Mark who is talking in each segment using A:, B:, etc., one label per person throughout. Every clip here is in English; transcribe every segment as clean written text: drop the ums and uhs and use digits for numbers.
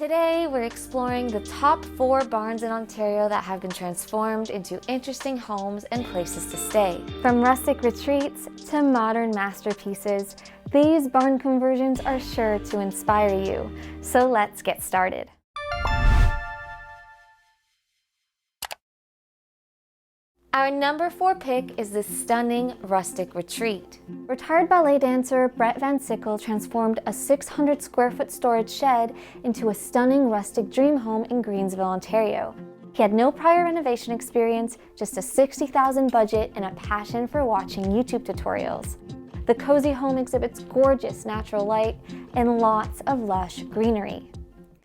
A: Today, we're exploring the top 4 barns in Ontario that have been transformed into interesting homes and places to stay. From rustic retreats to modern masterpieces, these barn conversions are sure to inspire you. So let's get started. Our number 4 pick is this stunning rustic retreat. Retired ballet dancer Brett Van Sickle transformed a 600 square foot storage shed into a stunning rustic dream home in Greensville, Ontario. He had no prior renovation experience, just a $60,000 budget and a passion for watching YouTube tutorials. The cozy home exhibits gorgeous natural light and lots of lush greenery.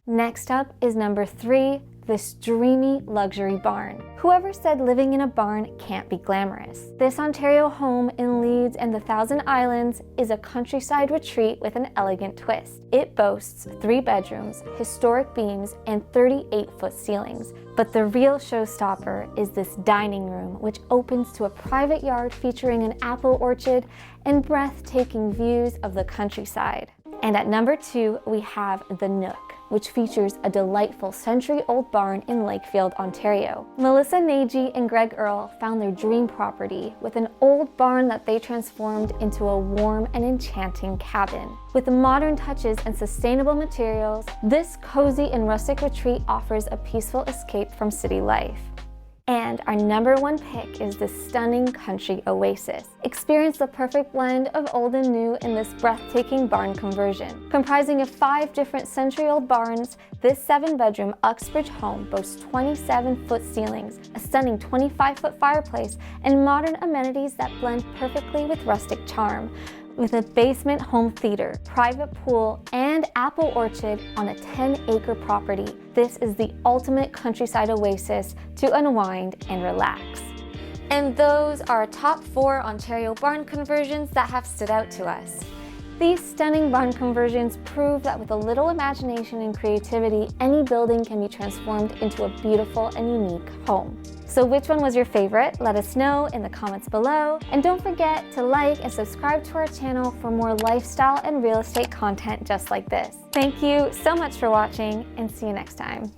A: Next up is number 3, this dreamy luxury barn. Whoever said living in a barn can't be glamorous? This Ontario home in Leeds and the Thousand Islands is a countryside retreat with an elegant twist. It boasts 3 bedrooms, historic beams, and 38-foot ceilings. But the real showstopper is this dining room, which opens to a private yard featuring an apple orchard and breathtaking views of the countryside. And at number 2, we have the Nook, which features a delightful century-old barn in Lakefield, Ontario. Melissa Nagy and Greg Earl found their dream property with an old barn that they transformed into a warm and enchanting cabin. With modern touches and sustainable materials, this cozy and rustic retreat offers a peaceful escape from city life. And our number 1 pick is this stunning country oasis. Experience the perfect blend of old and new in this breathtaking barn conversion. Comprising of 5 different century-old barns, this 7-bedroom Uxbridge home boasts 27-foot ceilings, a stunning 25-foot fireplace, and modern amenities that blend perfectly with rustic charm. With a basement home theater, private pool, and apple orchard on a 10-acre property, this is the ultimate countryside oasis to unwind and relax. And those are our top 4 Ontario barn conversions that have stood out to us. These stunning barn conversions prove that with a little imagination and creativity, any building can be transformed into a beautiful and unique home. So which one was your favorite? Let us know in the comments below. And don't forget to like and subscribe to our channel for more lifestyle and real estate content just like this. Thank you so much for watching, and see you next time.